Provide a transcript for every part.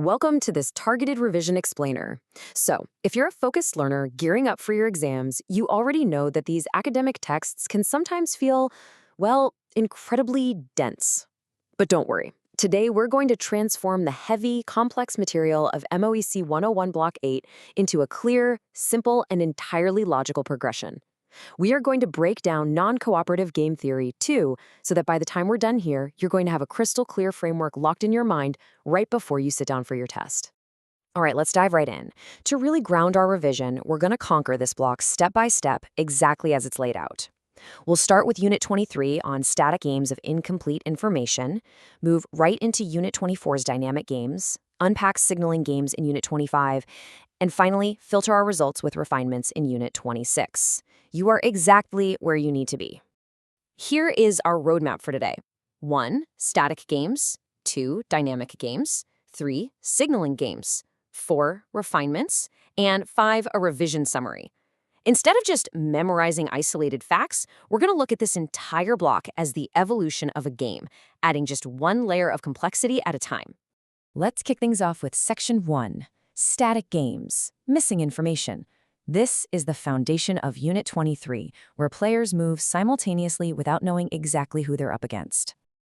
Welcome to this targeted revision explainer. So, if you're a focused learner gearing up for your exams, you already know that these academic texts can sometimes feel, well, incredibly dense. But don't worry. Today, we're going to transform the heavy, complex material of MEC 101 Block 8 into a clear, simple, and entirely logical progression. We are going to break down non-cooperative game theory, too, so that by the time we're done here, you're going to have a crystal clear framework locked in your mind right before you sit down for your test. All right, let's dive right in. To really ground our revision, we're going to conquer this block step by step, exactly as it's laid out. We'll start with Unit 23 on static games of incomplete information, move right into Unit 24's dynamic games, unpack signaling games in Unit 25, and finally, filter our results with refinements in Unit 26. You are exactly where you need to be. Here is our roadmap for today. 1. Static games. 2. Dynamic games. 3. Signaling games. 4. Refinements. And 5. A revision summary. Instead of just memorizing isolated facts, we're going to look at this entire block as the evolution of a game, adding just one layer of complexity at a time. Let's kick things off with Section 1. Static games. Missing information. This is the foundation of Unit 23, where players move simultaneously without knowing exactly who they're up against.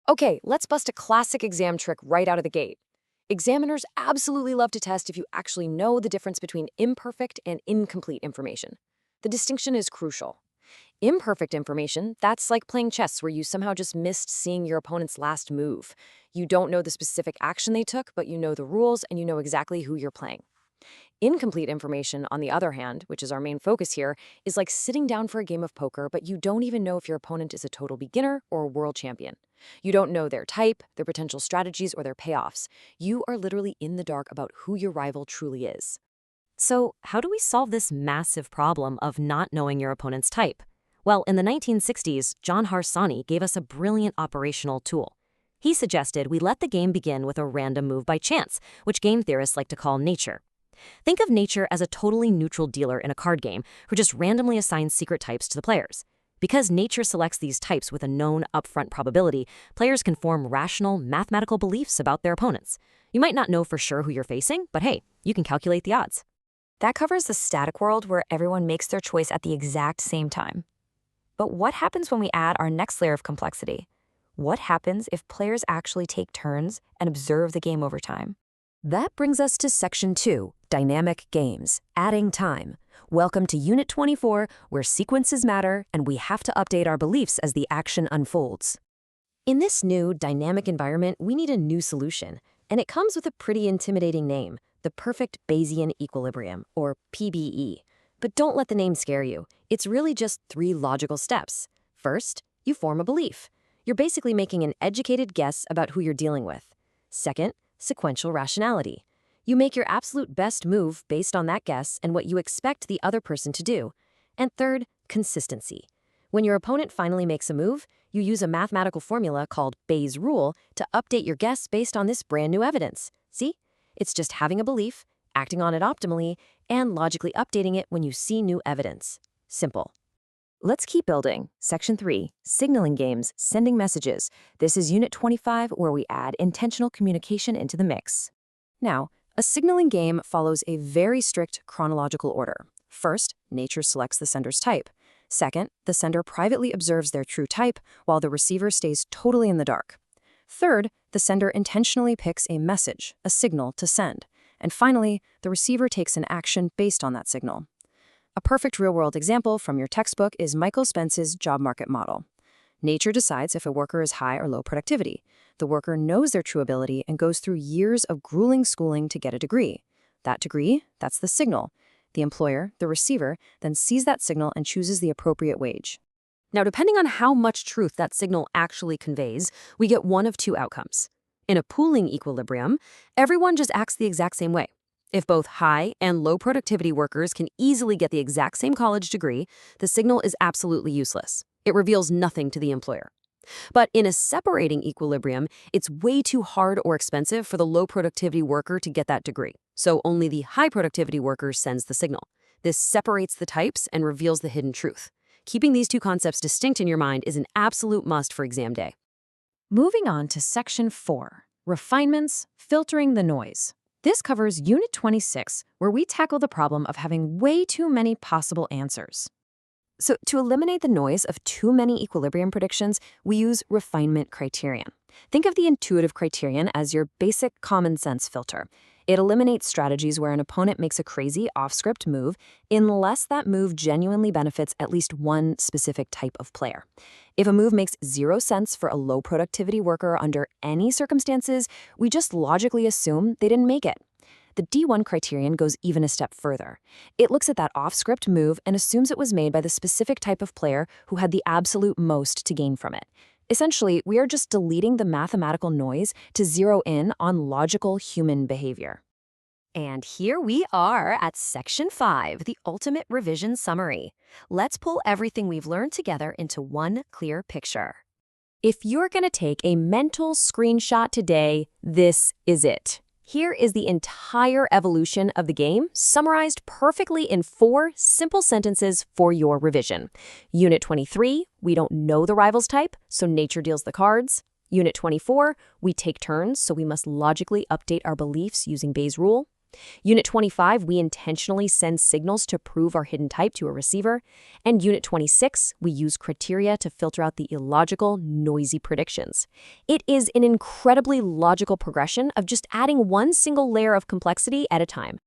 Okay, let's bust a classic exam trick right out of the gate. Examiners absolutely love to test if you actually know the difference between imperfect and incomplete information. The distinction is crucial. Imperfect information, that's like playing chess where you somehow just missed seeing your opponent's last move. You don't know the specific action they took, but you know the rules and you know exactly who you're playing. Incomplete information, on the other hand, which is our main focus here, is like sitting down for a game of poker, but you don't even know if your opponent is a total beginner or a world champion. You don't know their type, their potential strategies, or their payoffs. You are literally in the dark about who your rival truly is. So, how do we solve this massive problem of not knowing your opponent's type? Well, in the 1960s, John Harsanyi gave us a brilliant operational tool. He suggested we let the game begin with a random move by chance, which game theorists like to call nature. Think of nature as a totally neutral dealer in a card game who just randomly assigns secret types to the players. Because nature selects these types with a known upfront probability, players can form rational, mathematical beliefs about their opponents. You might not know for sure who you're facing, but hey, you can calculate the odds. That covers the static world where everyone makes their choice at the exact same time. But what happens when we add our next layer of complexity? What happens if players actually take turns and observe the game over time? That brings us to Section 2, Dynamic Games, Adding Time. Welcome to Unit 24, where sequences matter and we have to update our beliefs as the action unfolds. In this new, dynamic environment, we need a new solution, and it comes with a pretty intimidating name, the Perfect Bayesian Equilibrium, or PBE. But don't let the name scare you. It's really just 3 logical steps. First, you form a belief. You're basically making an educated guess about who you're dealing with. Second, sequential rationality. You make your absolute best move based on that guess and what you expect the other person to do. And third, consistency. When your opponent finally makes a move, you use a mathematical formula called Bayes' rule to update your guess based on this brand new evidence. See? It's just having a belief, acting on it optimally, and logically updating it when you see new evidence. Simple. Let's keep building. Section 3, Signaling Games, Sending Messages. This is Unit 25, where we add intentional communication into the mix. Now, a signaling game follows a very strict chronological order. First, nature selects the sender's type. Second, the sender privately observes their true type, while the receiver stays totally in the dark. Third, the sender intentionally picks a message, a signal, to send. And finally, the receiver takes an action based on that signal. A perfect real-world example from your textbook is Michael Spence's job market model. Nature decides if a worker is high or low productivity. The worker knows their true ability and goes through years of grueling schooling to get a degree. That degree, that's the signal. The employer, the receiver, then sees that signal and chooses the appropriate wage. Now, depending on how much truth that signal actually conveys, we get one of 2 outcomes. In a pooling equilibrium, everyone just acts the exact same way. If both high and low productivity workers can easily get the exact same college degree, the signal is absolutely useless. It reveals nothing to the employer. But in a separating equilibrium, it's way too hard or expensive for the low productivity worker to get that degree. So only the high productivity worker sends the signal. This separates the types and reveals the hidden truth. Keeping these 2 concepts distinct in your mind is an absolute must for exam day. Moving on to Section 4, Refinements, Filtering the Noise. This covers Unit 26, where we tackle the problem of having way too many possible answers. So, to eliminate the noise of too many equilibrium predictions, we use refinement criterion. Think of the intuitive criterion as your basic common sense filter. It eliminates strategies where an opponent makes a crazy off-script move unless that move genuinely benefits at least one specific type of player. If a move makes zero sense for a low productivity worker under any circumstances, we just logically assume they didn't make it. The D1 criterion goes even a step further. It looks at that off-script move and assumes it was made by the specific type of player who had the absolute most to gain from it. Essentially, we are just deleting the mathematical noise to zero in on logical human behavior. And here we are at Section 5, the Ultimate Revision Summary. Let's pull everything we've learned together into one clear picture. If you're going to take a mental screenshot today, this is it. Here is the entire evolution of the game, summarized perfectly in 4 simple sentences for your revision. Unit 23, we don't know the rival's type, so nature deals the cards. Unit 24, we take turns, so we must logically update our beliefs using Bayes' rule. Unit 25, we intentionally send signals to prove our hidden type to a receiver. And Unit 26, we use criteria to filter out the illogical, noisy predictions. It is an incredibly logical progression of just adding one single layer of complexity at a time.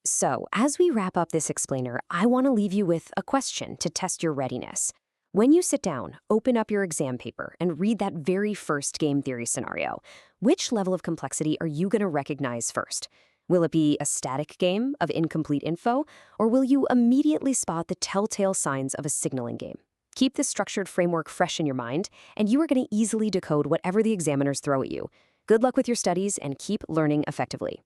So, as we wrap up this explainer, I want to leave you with a question to test your readiness. When you sit down, open up your exam paper and read that very first game theory scenario, which level of complexity are you going to recognize first? Will it be a static game of incomplete info, or will you immediately spot the telltale signs of a signaling game? Keep this structured framework fresh in your mind, and you are going to easily decode whatever the examiners throw at you. Good luck with your studies, and keep learning effectively.